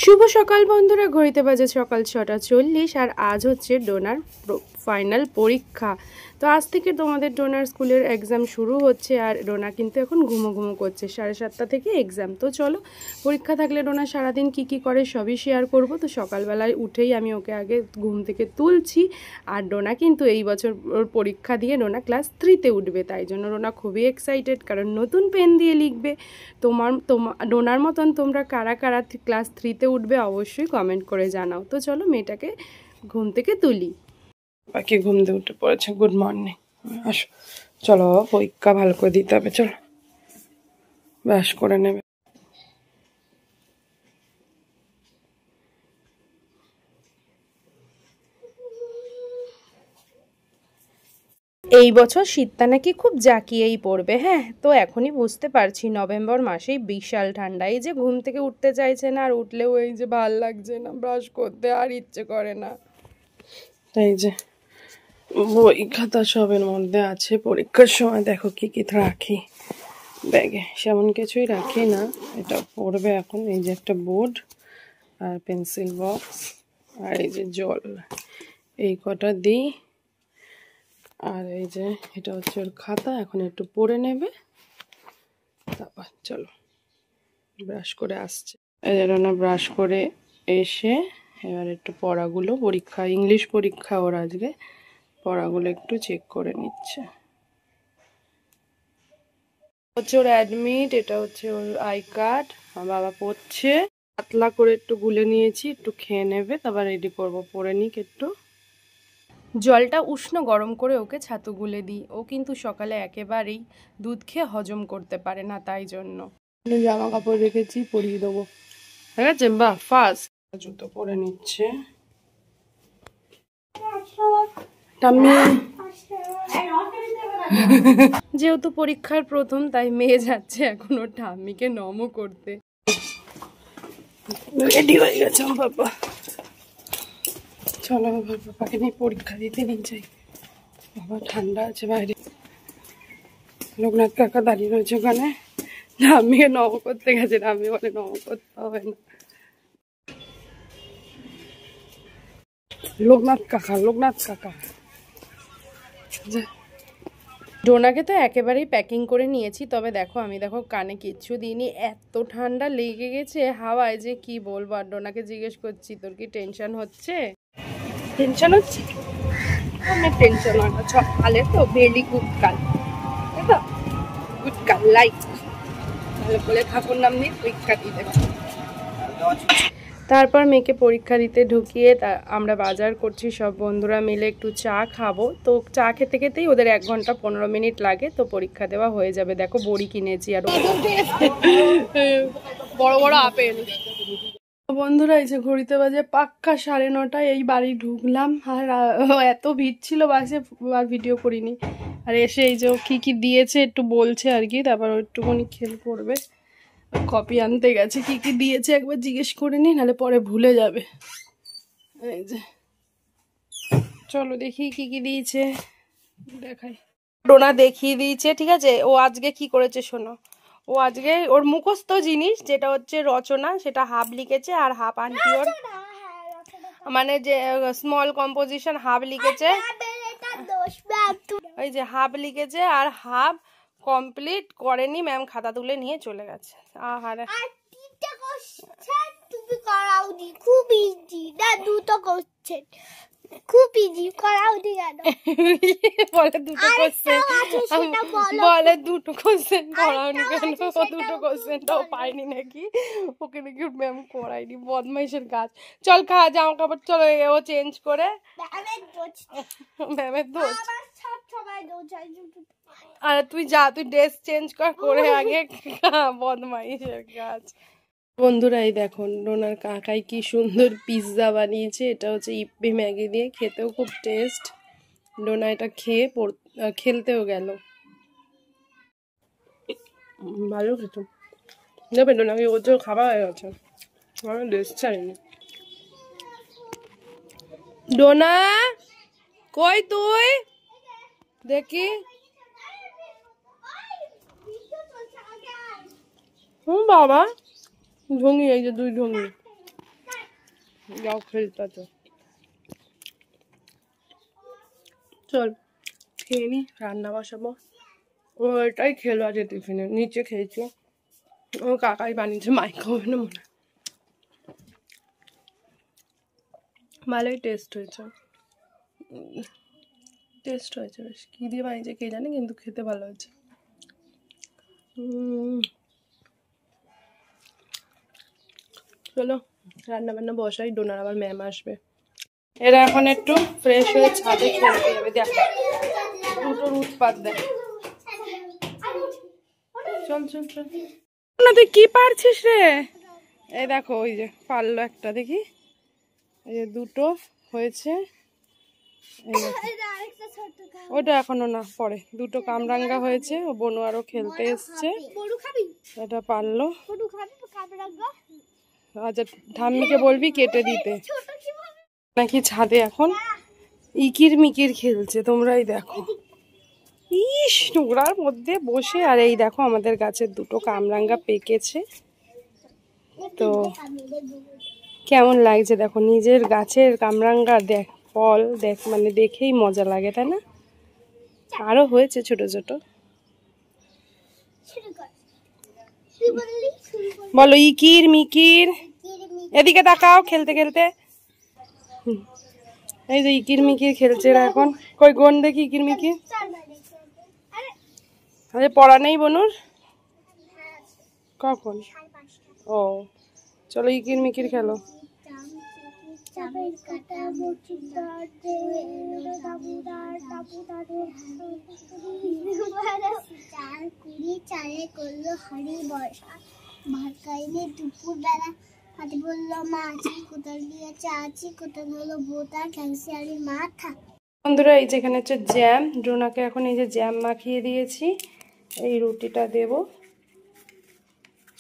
শুভ সকাল বন্ধুরা, ঘড়িতে বাজে সকাল 6:40 আর আজ হচ্ছে ডোনার ফাইনাল পরীক্ষা। তো আজ থেকে তোমাদের ডোনার স্কুলের এক্সাম শুরু হচ্ছে আর ডোনা কিন্তু এখন ঘুমো করছে। 7:30 থেকে এক্সাম। তো চলো, পরীক্ষা থাকলে ডোনা সারাদিন কি করে সবই শেয়ার করব। তো সকালবেলায় উঠেই আমি ওকে আগে ঘুম থেকে তুলছি। আর ডোনা কিন্তু এই বছর ওর পরীক্ষা দিয়ে ডোনা ক্লাস 3-তে উঠবে, তাই জন্য ডোনা খুবই এক্সাইটেড, কারণ নতুন পেন দিয়ে লিখবে। তোমার ডোনার মতন তোমরা কারা কারা ক্লাস 3-তে উঠবে অবশ্যই কমেন্ট করে জানাও। তো চলো মেয়েটাকে ঘুম থেকে তুলি। বাকি ঘুম দিয়ে উঠে পড়েছে। Good morning. আসো, চলো পরীক্ষা ভালো করে দিতে হবে। চলো, ব্রাশ করে নেবে। এই বছর শীতটা নাকি খুব জাঁকিয়েই পড়বে। হ্যাঁ, তো এখনই বুঝতে পারছি নভেম্বর মাসেই বিশাল ঠান্ডা। এই যে ঘুম থেকে উঠতে চাইছে না, আর উঠলেও এই যে ভাল লাগছে না, ব্রাশ করতে আর ইচ্ছে করে না। এই যে বই খাতা সবের মধ্যে আছে। পরীক্ষার সময় দেখো কি রাখি ব্যাগে, সেমন কিছুই রাখি না। এটা পড়বে এখন। এই যে একটা বোর্ড আর পেন্সিল বক্স আর এই যে জল, এই কটা দিই। আর এই যে এটা হচ্ছে ওর খাতা, এখন একটু পড়ে নেবে, তারপর চলো ব্রাশ করে আসছে। এই যে না, ব্রাশ করে এসে এবার একটু পড়াগুলো, পরীক্ষা ইংলিশ পরীক্ষা ওর আজকে, পড়াগুলো একটু চেক করে নিচ্ছে। হচ্ছে ওর অ্যাডমিট, এটা হচ্ছে ওর আই কার্ড। আমার বাবা পড়ছে, পাতলা করে একটু গুলে নিয়েছি, একটু খেয়ে নেবে, তারপর রেডি করবো। পরে নিক একটু। জলটা উষ্ণ গরম করে ওকে ছাতু গুলে দিই। ও কিন্তু সকালে একেবারেই দুধ খেয়ে হজম করতে পারে না, তাই জন্য জামা কাপড় রেখেছি, পরিয়ে দেবো। ঠিক আছে, বাহ ফার্স্ট। জুতো পরে নিচ্ছে। যেহেতু পরীক্ষার প্রথম, তাই মেয়ে যাচ্ছে এখন ওর ঠাম্মিকে নমও করতে। রেডি হয়ে গেছে বাবা। চলো বাবাকে নিয়ে পরীক্ষা দিতে নিয়ে যাই। বাবা ঠান্ডা আছে বাইরে। লোকনাথ কাকা দাঁড়িয়ে রয়েছে ওখানে। ঠাম্মিকে নম করতে গেছে, ঠাম্মি বলে নম করতে হবে না। লোকনাথ কাকা। ডোনাকে তো একেবারেই প্যাকিং করে নিয়েছি, তবে দেখো আমি কানে কিচ্ছু দিইনি। এত ঠান্ডা লেগে গেছে হাওয়ায় যে কি বলবো। আর ডোনাকে জিজ্ঞেস করছি, তোর কি টেনশন হচ্ছে? টেনশন হচ্ছে? আমার টেনশন হয় না, সকালে তো ভেরি গুড কাল, তাই তো? গুড কাল লাইক ভালো করে ঠাকুর নাম নিয়ে পরীক্ষা দিতে পারি। তারপর মেয়েকে পরীক্ষা দিতে ঢুকিয়ে আমরা বাজার করছি সব বন্ধুরা মিলে, একটু চা খাবো। তো চা খেতে খেতেই ওদের 1 ঘন্টা 15 মিনিট লাগে, তো পরীক্ষা দেওয়া হয়ে যাবে। দেখো বড়ি কিনেছি আর বড় বড় আপেল। বন্ধুরা এই যে ঘড়িতে বাজে পাক্কা 9:30, এই বাড়ি ঢুকলাম। আর এত ভিড় ছিল বাসে, আর ভিডিও করিনি। আর এসে এই যে কি দিয়েছে একটু বলছে আর কি, তারপর একটুখানি খেল করবে। কপি আনতে গেছে, কি দিয়েছে একবার জিজ্ঞেস করে নি, নাহলে পরে ভুলে যাবে। এই যে চলো দেখি কি দিয়েছে, দেখাই। ডোনা দেখিয়ে দিয়েছে, ঠিক আছে। ও আজকে কি করেছে শোনো। ও আজকে ওর মুখস্থ জিনিস যেটা হচ্ছে রচনা, সেটা হাফ লিখেছে, আর হাফ আন্টি ওর মানে যে স্মল কম্পোজিশন হাফ লিখেছে। ওই যে হাফ লিখেছে আর হাফ কমপ্লিট করেনি, ম্যাম খাতা তুলে নিয়ে চলে গেছে। আহারে, তুমি করাও দি, খুব ইজি না, দুটো কোশ্চেন খুব ইজি, করাও দি কেন? বলে দুটো কোশ্চেন, বলে দুটো কোশ্চেন করাওনি কেন? দুটো কোশ্চেনটাও পাইনি নাকি, ওকে নাকি ম্যাম করাইনি। বদমাইশের কাজ। চল জামা কাপড় চলো, ও চেঞ্জ করে। ম্যামের দোষ? আরে তুই যা, তুই ড্রেস চেঞ্জ করে আগে। বদমাইশের কাজ। বন্ধুরা এই দেখো ডোনার কাকাই কি সুন্দর পিৎজা বানিয়েছে। এটা হচ্ছে ইপি ম্যাগি দিয়ে, খেতেও খুব টেস্ট। ডোনা এটা খেয়ে খেলতেও গেল। ভালো খেত দেবে ডোনাকে, ওর জন্য খাবার হয়ে গেছে। আমার ড্রেস চাইনি। ডোনা কই তুই? দেখি। বাবা ঢঙ্গি, এই যে 2 ঢঙ্গি। যাও খেলতে তো চল খেয়ে নি, রান্না বসাবো। ওটাই খেলো আজ টিফিনে, নিচে খেয়েছি। ও কাকাই বানিয়েছে মাইক্রোওভেনে মনে হয়। ভালোই টেস্ট হয়েছে বেশ। কী দিয়ে বানিয়েছে কে জানে, কিন্তু খেতে ভালো হয়েছে। চলো রান্না বান্না বসাই, ডোনার আবার ম্যাম আসবে। এরা এখন একটু ফ্রেশ হয়ে ছাদে খেলতে যাবে। দেখ দুটোর উৎপাত দেয়। চল চল চল না, তুই কি পারছিস রে? এই দেখো ওই যে পারলো একটা, দেখি এই যে দুটো হয়েছে। ওটা এখনো না, পরে দুটো কামরাঙ্গা হয়েছে। ও বনু আরো খেলতে এসছে, এটা পারলো। আচ্ছা ঠাম্মিকে বলবি কেটে দিতে। নাকি ছাদে এখন ইকির মিকির খেলছে, তোমরাই দেখো। ইস নোংরার মধ্যে বসে। আর এই দেখো আমাদের গাছের দুটো কামরাঙ্গা পেকেছে, তো কেমন লাগছে দেখো। নিজের গাছের কামরাঙ্গা দেখ ফল দেখ, মানে দেখেই মজা লাগে, তাই না? আরো হয়েছে ছোট ছোট। বলো ইকির মিকির, এদিকে তাকাও খেলতে খেলতে। এই যে ইকির মিকির খেলছে এখন। কই গোন দেখি ইকির মিকির। আরে পড়া নেই বনুর? কখন? ও চলো ইকির মিকির খেলো। হাতে বললো মা আছি কোথায় দিয়েছে, আছি কোথায় হলো বোতা খেলছে আর মাথা। বন্ধুরা এই যে এখানে হচ্ছে জ্যাম, ডোনাকে এখন এই যে জ্যাম মাখিয়ে দিয়েছি। এই রুটিটা দেব,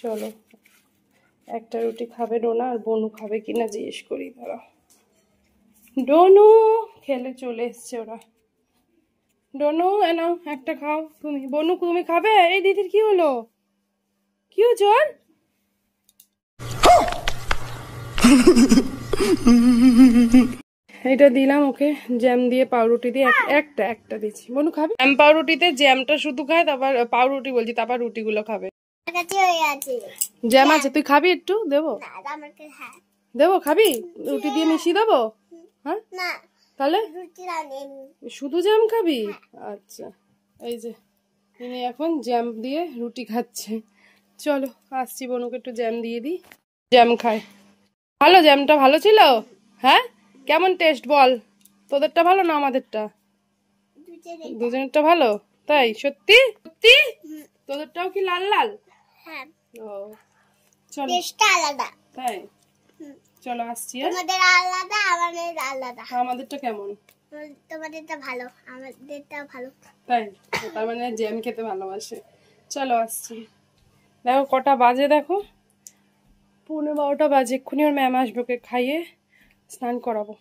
চলো একটা রুটি খাবে ডোনা, আর বনু খাবে কিনা জিজ্ঞেস করি। তারা ডোনু খেলে চলে এসছে ওরা। ডোনু এনাও একটা খাও তুমি। বনু তুমি খাবে? এই দিদির কি হলো? কি হচ্ছে ওর? এটা দিলাম ওকে জ্যাম দিয়ে, পাউরুটি দিয়ে একটা একটা দিচ্ছি। বনু খাবে? জ্যাম পাউরুটিতে জ্যামটা শুধু খায়, তারপর পাউরুটি বলছি, তারপর রুটিগুলো খাবে। জ্যাম আছে, তুই খাবি? একটু দেবো? দেবো খাবি? রুটি দিয়ে মিশিয়ে দেবো? হ্যাঁ তাহলে শুধু জ্যাম খাবি? আচ্ছা এই যে তিনি এখন জ্যাম দিয়ে রুটি খাচ্ছে। চলো আসছি, বনুকে একটু জ্যাম দিয়ে দিই, জ্যাম খায়। ভালো জ্যামটা ভালো ছিল? হ্যাঁ কেমন টেস্ট বল? তোদেরটা ভালো না আমাদেরটা? দুজনেরটা ভালো? তাই? সত্যি সত্যি? তোদেরটাও কি লাল লাল? হ্যাঁ। ও চলো আলাদা। তাই চলো আসছি। তোমাদের আলাদা আমাদের আলাদা। আমাদেরটা কেমন? তোমাদেরটা ভালো, আমাদেরটা ভালো। তাই? তার মানে জ্যাম খেতে ভালোবাসে। চলো আসছি। দেখো কটা বাজে, দেখো 11:15 বাজে। এক্ষুনি ওর ম্যাম আসবে, ওকে খাইয়ে স্নান করাবো।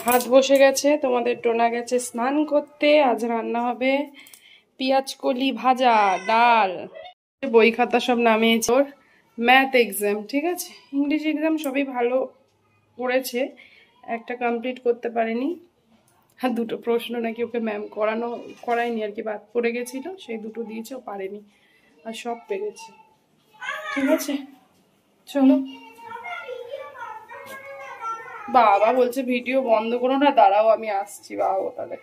ভাত বসে গেছে, তোমাদের টোনা গেছে স্নান করতে। আজ রান্না হবে পেঁয়াজ কলি ভাজা, ডাল। বই খাতা সব নামিয়েছে। ওর ম্যাথ এক্সাম, ঠিক আছে, ইংলিশ এক্সাম সবই ভালো করেছে, একটা কমপ্লিট করতে পারেনি। আর দুটো প্রশ্ন নাকি ওকে ম্যাম করায়নি আর কি, বাদ পড়ে গেছিল, সেই দুটো দিয়েছে, ও পারেনি, আর সব পেরেছে। ঠিক আছে চলো। বাবা বলছে ভিডিও বন্ধ করো না, দাঁড়াও আমি আসছি। বাবা তাহলে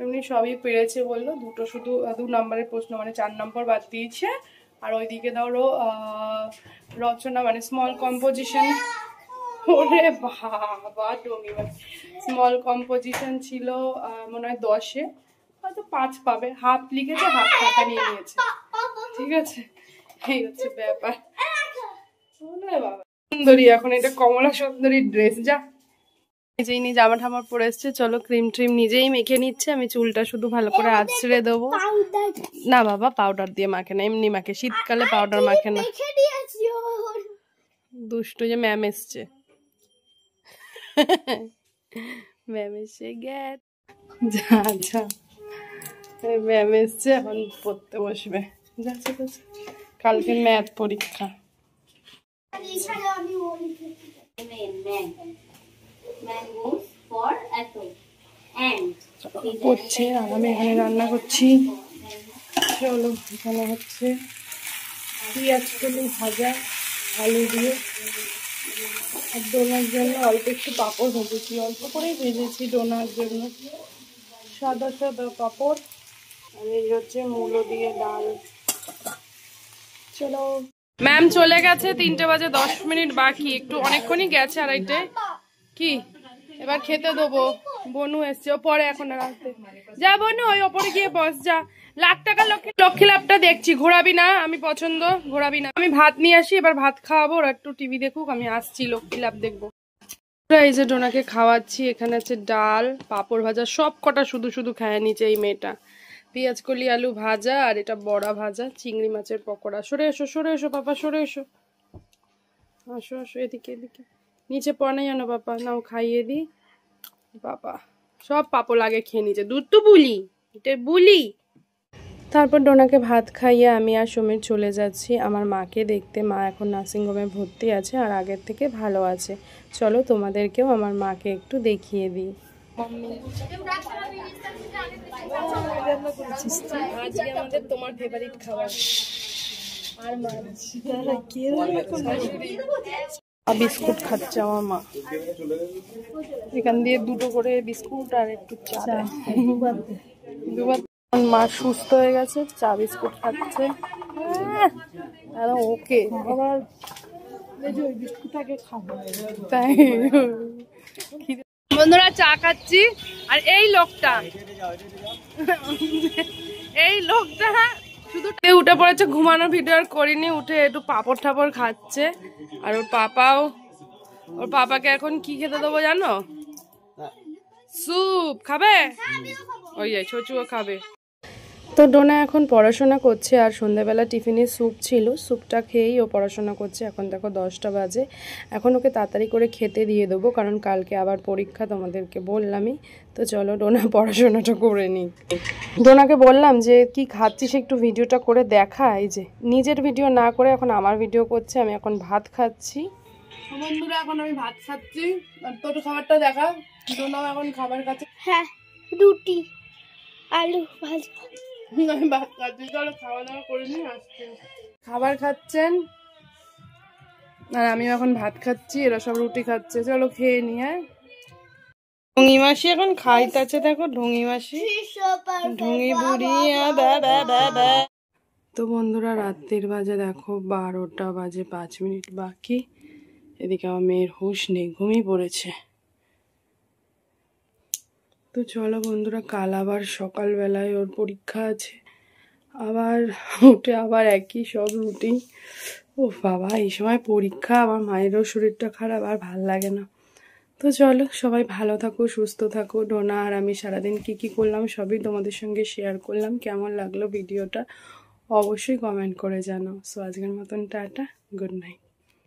এমনি সবই পেরেছে বললো, দুটো শুধু 2 নম্বরের প্রশ্ন মানে 4 নম্বর বাদ দিয়েছে। আর ওইদিকে ধরো রচনা মানে স্মল কম্পোজিশন। ওরে বাবা ডমি, স্মল কম্পোজিশন ছিল মনে হয় 10-এ, হয়তো 5 পাবে। হাফ লিখেছে, হাফ টাকা নিয়ে নিয়েছে। ঠিক আছে এই হচ্ছে ব্যাপার। বাবা সুন্দরী, এখন এটা কমলা সুন্দরী ড্রেস। যা নিজেই নিয়ে জামা ঠামা পরে এসছে। চলো ক্রিম ট্রিম নিজেই মেখে নিচ্ছে, আমি চুলটা শুধু ভালো করে আঁচড়ে দেবো। না বাবা পাউডার দিয়ে মাখে না, এমনি মাখে, শীতকালে পাউডার মাখে না। দুষ্টু যে ম্যাম এসছে, ম্যাম এসে গেছে। যা যা ম্যাম এসছে, এখন পড়তে বসবে। যাচ্ছে কালকে ম্যাথ পরীক্ষা। করছে আর আমি এখানে রান্না করছি। চলো, এখানে হচ্ছে পেঁয়াজ কলি ভাজা আলু দিয়ে, আর ডোনার জন্য অল্প একটু পাঁপড় ভেজেছি, অল্প করেই ভেজেছি ডোনার জন্য, সাদা সাদা পাঁপড়। আর এই হচ্ছে মূলো দিয়ে ডাল। চলো, ম্যাম চলে গেছে, 3টে বাজে 10 মিনিট বাকি, একটু অনেকক্ষণই গেছে, আড়াইটে। কি এবার খেতে দেবো, বনু এসছে, ও পরে এখন রাখতে যা, বনু ওই ওপরে গিয়ে বস যা। লাখ টাকা লক্ষ্মী লাভটা দেখছি, ঘোরাবি না, আমি পছন্দ, ঘোরাবি না। আমি ভাত নিয়ে আসি, এবার ভাত খাওয়াবো, ওরা একটু টিভি দেখুক, আমি আসছি লক্ষ্মী লাভ দেখবো। এই যে ডোনাকে খাওয়াচ্ছি, এখানে আছে ডাল পাঁপড় ভাজা, সব কটা শুধু শুধু খায় নিচে এই মেয়েটা। পেঁয়াজ কলি আলু ভাজা, আর এটা বড়া ভাজা, চিংড়ি মাছের পকোড়া। সরে এসো পাপা, সরে এসো, আসো আসো এদিকে এদিকে, নিচে পড়ে নাই জানো পাপা, নাও খাইয়ে দি। বাবা সব পাপড় আগে খেয়ে নিচে, দুধ তো বুলি, এটা বুলি। তারপর ডোনাকে ভাত খাইয়ে আমি আর সমীর চলে যাচ্ছি আমার মাকে দেখতে। মা এখন নার্সিংহোমে ভর্তি আছে আর আগের থেকে ভালো আছে। চলো তোমাদেরকেও আমার মাকে একটু দেখিয়ে দিই। আজকে আমাদের তোমার ফেভারিট খাবার আর মাছ, বিস্কুট খাচ্ছে আমার মা, এখান দিয়ে 2টো করে বিস্কুট আর একটু চা। দুবার মা সুস্থ হয়ে গেছে, চা বিস্কুট খাচ্ছে। ওকে আবার বিস্কুটটাকে খাবো তাই। বন্ধুরা চা খাচ্ছি, আর এই লোকটা শুধু উঠে পড়েছে, ঘুমানোর ভিডিও আর করিনি, উঠে একটু পাপড় ঠাপড় খাচ্ছে। আর ওর পাপাকে এখন কি খেতে দেবো জানো? স্যুপ খাবে, ওই যাই ছচুও খাবে। তো ডোনা এখন পড়াশোনা করছে, আর সন্ধ্যাবেলা টিফিনে স্যুপ ছিল, স্যুপটা খেয়েই ও পড়াশোনা করছে। এখন দেখো 10টা বাজে, এখন ওকে তাড়াতাড়ি করে খেতে দিয়ে দেবো, কারণ কালকে আবার পরীক্ষা, তোমাদেরকে বললামই। তো চলো ডোনা পড়াশোনাটা করে নিক। ডোনাকে বললাম যে কি খাচ্ছিস একটু ভিডিওটা করে দেখা, এই যে নিজের ভিডিও না করে এখন আমার ভিডিও করছে। আমি এখন ভাত খাচ্ছি বন্ধুরা, এখন আমি ভাত খাচ্ছি, আর তোর খাবারটা দেখা। ডোনাও এখন খাবার খাচ্ছে। হ্যাঁ, রুটি আলু ভাজা। আমি ভাত খাচ্ছি, চলো খাওয়া দাওয়া করে নিই, আসছি। খাবার খাচ্ছেন আর আমি এখন ভাত খাচ্ছি, এরা সব রুটি খাচ্ছে। চলো খেয়ে নি। হ্যাঁ, ঢুঙি মাসি এখন খাইতেছে, দেখো ঢুঙি মাসি, ঢুঙি বুড়ি। তো বন্ধুরা রাত্রির বাজে দেখো 12টা বাজে 5 মিনিট বাকি। এদিকে আমার মেয়ের হুঁশ নেই, ঘুমিয়ে পড়েছে। তো চলো বন্ধুরা, কাল আবার সকালবেলায় ওর পরীক্ষা আছে, আবার উঠে আবার একই সব রুটিন। ও বাবা, এই সময় পরীক্ষা, আমার মায়েরও শরীরটা খারাপ, আর ভাল লাগে না। তো চলো সবাই ভালো থাকো, সুস্থ থাকো। ডোনা আর আমি সারাদিন কি কি করলাম সবই তোমাদের সঙ্গে শেয়ার করলাম। কেমন লাগলো ভিডিওটা অবশ্যই কমেন্ট করে জানাও। সো আজকের মতন টাটা, গুড নাইট।